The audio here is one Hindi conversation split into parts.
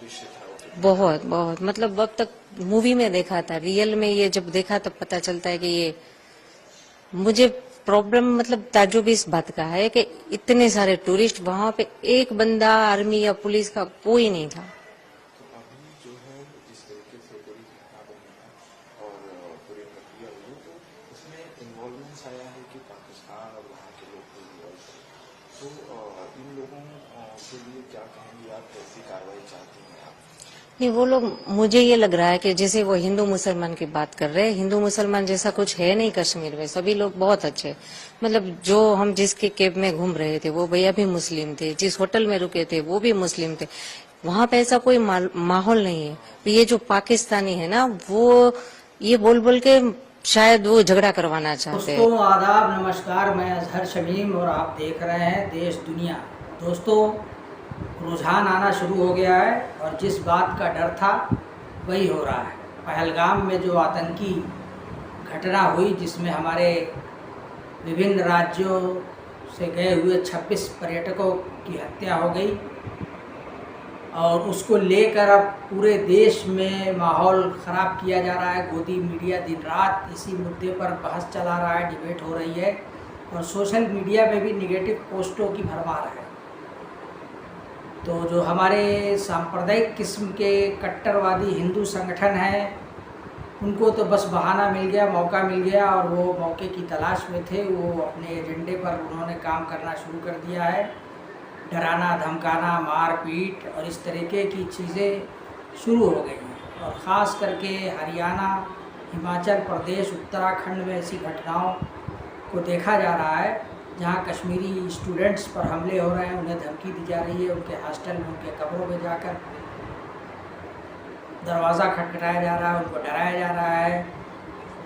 दृश्य था वो? बहुत बहुत, मतलब अब तक मूवी में देखा था, रियल में ये जब देखा तब पता चलता है कि ये मुझे प्रॉब्लम, मतलब ताज्जुब इस बात का है कि इतने सारे टूरिस्ट, वहां पे एक बंदा आर्मी या पुलिस का कोई नहीं था। तो अभी जो है जिस तरीके से पूरी घटना बनी है और पूरी प्रक्रिया हुई तो उसमें इन्वॉल्वमेंस आया है कि पाकिस्तान और वहाँ के लोग भी इन्वॉल्व थे। तो इन लोगों के लिए क्या कहेंगे आप, कैसी कार्रवाई चाहती हैं आप? नहीं, वो लोग, मुझे ये लग रहा है कि जैसे वो हिंदू मुसलमान की बात कर रहे हैं, हिंदू मुसलमान जैसा कुछ है नहीं कश्मीर में, सभी लोग बहुत अच्छे। मतलब जो हम जिसके कैब में घूम रहे थे वो भैया भी मुस्लिम थे, जिस होटल में रुके थे वो भी मुस्लिम थे, वहां पे ऐसा कोई माहौल नहीं है। तो ये जो पाकिस्तानी है ना, वो ये बोल बोल के शायद वो झगड़ा करवाना चाहते हैं। दोस्तों आदाब, नमस्कार। मैं अजहर शमीम और आप देख रहे हैं देश दुनिया। दोस्तों, रुझान आना शुरू हो गया है और जिस बात का डर था वही हो रहा है। पहलगाम में जो आतंकी घटना हुई, जिसमें हमारे विभिन्न राज्यों से गए हुए 26 पर्यटकों की हत्या हो गई और उसको लेकर अब पूरे देश में माहौल ख़राब किया जा रहा है। गोदी मीडिया दिन रात इसी मुद्दे पर बहस चला रहा है, डिबेट हो रही है और सोशल मीडिया में भी निगेटिव पोस्टों की भरमार है। तो जो हमारे सांप्रदायिक किस्म के कट्टरवादी हिंदू संगठन हैं, उनको तो बस बहाना मिल गया, मौका मिल गया और वो मौके की तलाश में थे। वो अपने एजेंडे पर उन्होंने काम करना शुरू कर दिया है। डराना, धमकाना, मारपीट और इस तरीके की चीज़ें शुरू हो गई हैं और ख़ास करके हरियाणा, हिमाचल प्रदेश, उत्तराखंड में ऐसी घटनाओं को देखा जा रहा है जहां कश्मीरी स्टूडेंट्स पर हमले हो रहे हैं, उन्हें धमकी दी जा रही है, उनके हॉस्टल में, उनके कमरों में जाकर दरवाज़ा खटखटाया जा रहा है, उनको डराया जा रहा है।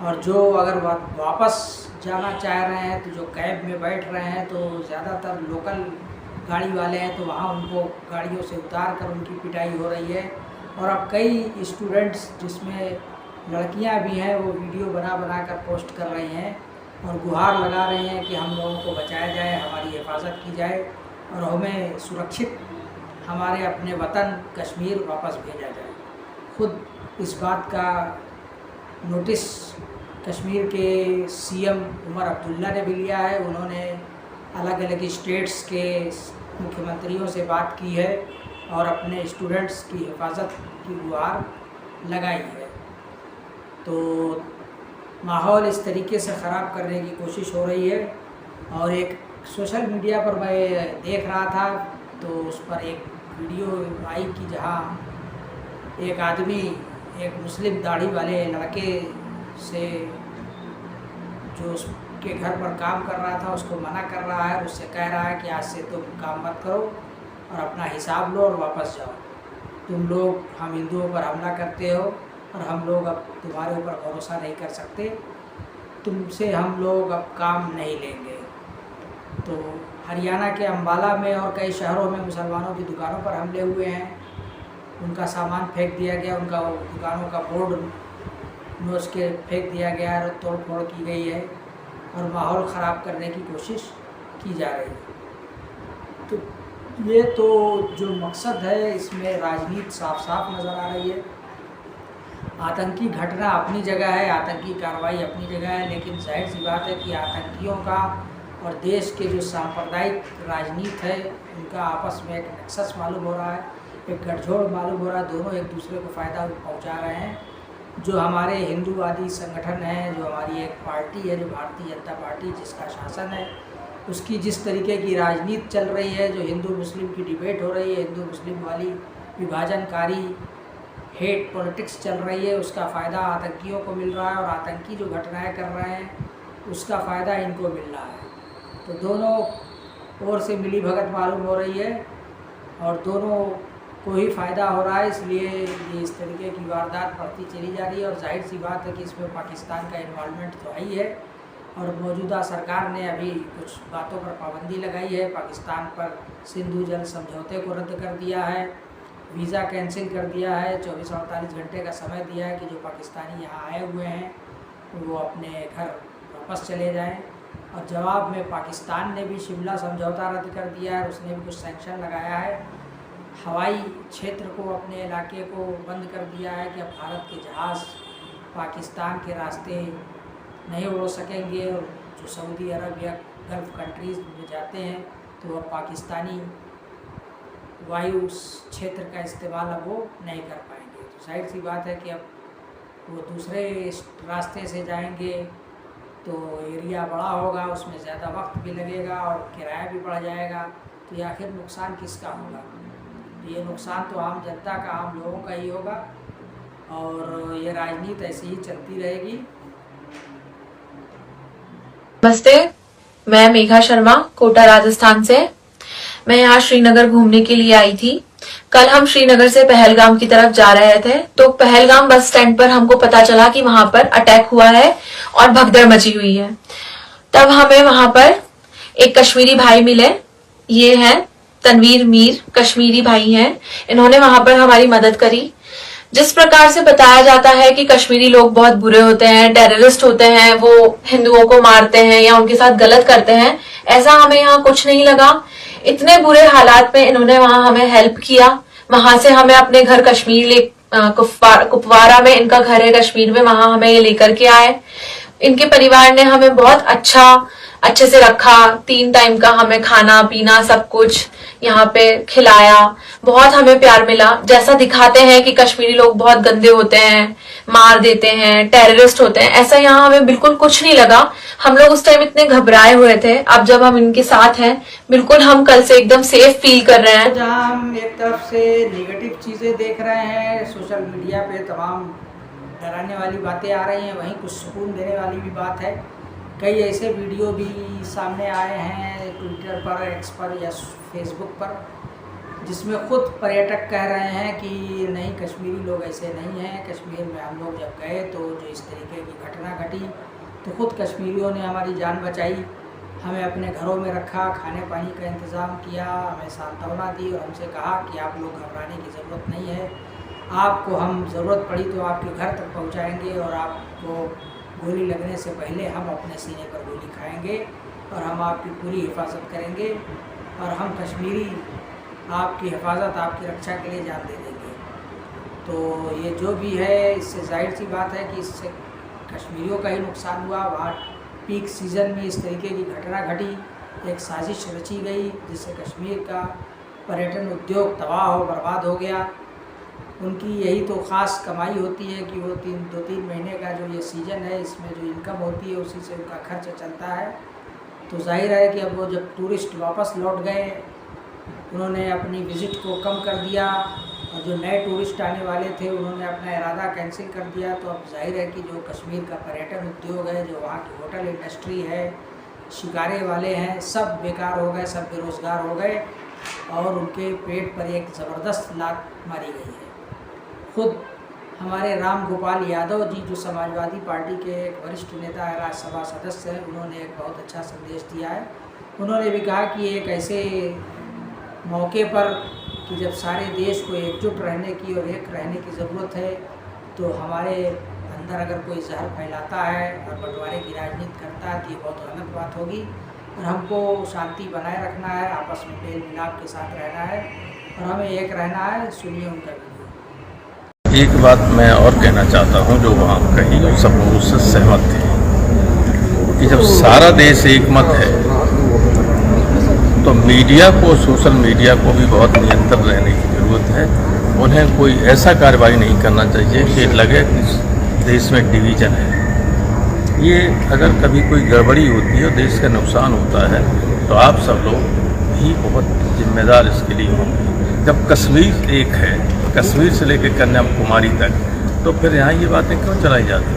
और जो अगर वापस जाना चाह रहे हैं तो जो कैब में बैठ रहे हैं, तो ज़्यादातर लोकल गाड़ी वाले हैं, तो वहाँ उनको गाड़ियों से उतार कर उनकी पिटाई हो रही है। और अब कई स्टूडेंट्स, जिसमें लड़कियां भी हैं, वो वीडियो बना बना कर पोस्ट कर रही हैं और गुहार लगा रही हैं कि हम लोगों को बचाया जाए, हमारी हिफाजत की जाए और हमें सुरक्षित हमारे अपने वतन कश्मीर वापस भेजा जाए। खुद इस बात का नोटिस कश्मीर के सीएम उमर अब्दुल्ला ने भी लिया है। उन्होंने अलग अलग स्टेट्स के मुख्यमंत्रियों से बात की है और अपने स्टूडेंट्स की हिफाजत की गुहार लगाई है। तो माहौल इस तरीके से ख़राब करने की कोशिश हो रही है। और एक सोशल मीडिया पर मैं देख रहा था तो उस पर एक वीडियो आई कि जहां एक आदमी एक मुस्लिम दाढ़ी वाले लड़के से, जो उसके घर पर काम कर रहा था, उसको मना कर रहा है, उससे कह रहा है कि आज से तुम काम मत करो और अपना हिसाब लो और वापस जाओ। तुम लोग हम हिंदुओं पर हमला करते हो और हम लोग अब तुम्हारे ऊपर भरोसा नहीं कर सकते, तुमसे हम लोग अब काम नहीं लेंगे। तो हरियाणा के अम्बाला में और कई शहरों में मुसलमानों की दुकानों पर हमले हुए हैं, उनका सामान फेंक दिया गया, उनका दुकानों का बोर्ड नोच के फेंक दिया गया है, तोड़ फोड़ की गई है और माहौल ख़राब करने की कोशिश की जा रही है। तो ये तो जो मकसद है, इसमें राजनीति साफ साफ नज़र आ रही है। आतंकी घटना अपनी जगह है, आतंकी कार्रवाई अपनी जगह है, लेकिन जाहिर सी बात है कि आतंकियों का और देश के जो सांप्रदायिक राजनीति है, उनका आपस में एक नेक्सस मालूम हो रहा है, एक गठजोड़ मालूम हो रहा है। दोनों एक दूसरे को फ़ायदा पहुंचा रहे हैं। जो हमारे हिंदूवादी संगठन हैं, जो हमारी एक पार्टी है, जो भारतीय जनता पार्टी जिसका शासन है, उसकी जिस तरीके की राजनीति चल रही है, जो हिंदू मुस्लिम की डिबेट हो रही है, हिंदू मुस्लिम वाली विभाजनकारी हेट पॉलिटिक्स चल रही है, उसका फ़ायदा आतंकियों को मिल रहा है और आतंकी जो घटनाएं कर रहे हैं उसका फ़ायदा इनको मिल रहा है। तो दोनों ओर से मिली भगत मालूम हो रही है और दोनों को ही फ़ायदा हो रहा है, इसलिए ये इस तरीके की वारदात बढ़ती चली जा रही है। और जाहिर सी बात है कि इसमें पाकिस्तान का इन्वॉल्वमेंट तो है ही है और मौजूदा सरकार ने अभी कुछ बातों पर पाबंदी लगाई है। पाकिस्तान पर सिंधु जल समझौते को रद्द कर दिया है, वीज़ा कैंसिल कर दिया है, 24-48 घंटे का समय दिया है कि जो पाकिस्तानी यहाँ आए हुए हैं वो अपने घर वापस चले जाएँ। और जवाब में पाकिस्तान ने भी शिमला समझौता रद्द कर दिया है, उसने भी कुछ सैंक्शन लगाया है। हवाई क्षेत्र को, अपने इलाके को बंद कर दिया है कि अब भारत के जहाज़ पाकिस्तान के रास्ते नहीं उड़ सकेंगे, और जो सऊदी अरब या गल्फ़ कंट्रीज़ में जाते हैं तो वह पाकिस्तानी वायु क्षेत्र का इस्तेमाल अब वो नहीं कर पाएंगे। तो जाहिर सी बात है कि अब वो दूसरे रास्ते से जाएंगे तो एरिया बड़ा होगा, उसमें ज़्यादा वक्त भी लगेगा और किराया भी बढ़ जाएगा। तो ये आखिर नुकसान किसका होगा? ये नुकसान तो आम जनता का, आम लोगों का ही होगा, और ये राजनीति ऐसी ही चलती रहेगी। नमस्ते, मैं मेघा शर्मा कोटा राजस्थान से। मैं यहाँ श्रीनगर घूमने के लिए आई थी। कल हम श्रीनगर से पहलगाम की तरफ जा रहे थे, तो पहलगाम बस स्टैंड पर हमको पता चला कि वहां पर अटैक हुआ है और भगदड़ मची हुई है। तब हमें वहां पर एक कश्मीरी भाई मिले, ये हैं तनवीर मीर, कश्मीरी भाई हैं। इन्होंने वहां पर हमारी मदद करी। जिस प्रकार से बताया जाता है कि कश्मीरी लोग बहुत बुरे होते हैं, टेररिस्ट होते हैं, वो हिंदुओं को मारते हैं या उनके साथ गलत करते हैं, ऐसा हमें यहाँ कुछ नहीं लगा। इतने बुरे हालात में इन्होंने वहां हमें हेल्प किया। वहां से हमें अपने घर कश्मीर कुपवारा में इनका घर है कश्मीर में, वहां हमें ये लेकर के आए। इनके परिवार ने हमें बहुत अच्छे से रखा। 3 टाइम का हमें खाना पीना सब कुछ यहाँ पे खिलाया। बहुत हमें प्यार मिला। जैसा दिखाते हैं कि कश्मीरी लोग बहुत गंदे होते हैं, मार देते हैं, टेररिस्ट होते हैं, ऐसा यहाँ हमें बिल्कुल कुछ नहीं लगा। हम लोग उस टाइम इतने घबराए हुए थे। अब जब हम इनके साथ हैं, बिल्कुल हम कल से एकदम सेफ फील कर रहे हैं। जहाँ हम एक तरफ से नेगेटिव चीज़ें देख रहे हैं, सोशल मीडिया पे तमाम डराने वाली बातें आ रही हैं, वहीं कुछ सुकून देने वाली भी बात है। कई ऐसे वीडियो भी सामने आए हैं ट्विटर पर, एक्स पर या फेसबुक पर, जिसमें खुद पर्यटक कह रहे हैं कि नहीं, कश्मीरी लोग ऐसे नहीं हैं। कश्मीर में हम लोग जब गए तो जो इस तरीके की घटना घटी तो खुद कश्मीरियों ने हमारी जान बचाई, हमें अपने घरों में रखा, खाने पानी का इंतज़ाम किया, हमें सांत्वना दी और हमसे कहा कि आप लोग घबराने की ज़रूरत नहीं है, आपको हम ज़रूरत पड़ी तो आपके घर तक पहुंचाएंगे और आपको गोली लगने से पहले हम अपने सीने पर गोली खाएंगे और हम आपकी पूरी हिफाजत करेंगे और हम कश्मीरी आपकी हिफाजत, आपकी रक्षा के लिए जान दे देंगे। तो ये जो भी है, इससे जाहिर सी बात है कि इससे कश्मीरियों का ही नुकसान हुआ। वहाँ पीक सीज़न में इस तरीके की घटना घटी, एक साजिश रची गई जिससे कश्मीर का पर्यटन उद्योग तबाह हो, बर्बाद हो गया। उनकी यही तो ख़ास कमाई होती है कि वो 2-3 महीने का जो ये सीज़न है, इसमें जो इनकम होती है उसी से उनका खर्च चलता है। तो जाहिर है कि अब वो जब टूरिस्ट वापस लौट गए, उन्होंने अपनी विज़िट को कम कर दिया और जो नए टूरिस्ट आने वाले थे उन्होंने अपना इरादा कैंसिल कर दिया। तो अब जाहिर है कि जो कश्मीर का पर्यटन उद्योग है, जो वहाँ की होटल इंडस्ट्री है, शिकारे वाले हैं, सब बेकार हो गए, सब बेरोज़गार हो गए और उनके पेट पर एक ज़बरदस्त लात मारी गई है। खुद हमारे राम गोपाल यादव जी, जो समाजवादी पार्टी के एक वरिष्ठ नेता है, राज्यसभा सदस्य हैं, उन्होंने एक बहुत अच्छा संदेश दिया है। उन्होंने भी कहा कि एक ऐसे मौके पर कि जब सारे देश को एकजुट रहने की और एक रहने की ज़रूरत है, तो हमारे अंदर अगर कोई जहर फैलाता है और बंटवारे की राजनीति करता है तो ये बहुत गलत बात होगी और हमको शांति बनाए रखना है, आपस में मेल मिलाप के साथ रहना है और हमें एक रहना है। सुनिए उनका वीडियो। एक बात मैं और कहना चाहता हूं, जो वहाँ कही जो सब लोग उससे सहमत थे कि जब सारा देश एक मत है तो मीडिया को, सोशल मीडिया को भी बहुत नियंत्रण रहने की ज़रूरत है। उन्हें कोई ऐसा कार्रवाई नहीं करना चाहिए कि लगे कि देश में डिवीज़न है। ये अगर कभी कोई गड़बड़ी होती है, देश का नुकसान होता है, तो आप सब लोग भी बहुत जिम्मेदार इसके लिए होंगे। जब कश्मीर एक है, कश्मीर से लेकर कन्याकुमारी तक, तो फिर यहाँ ये बातें क्यों चलाई जाती हैं?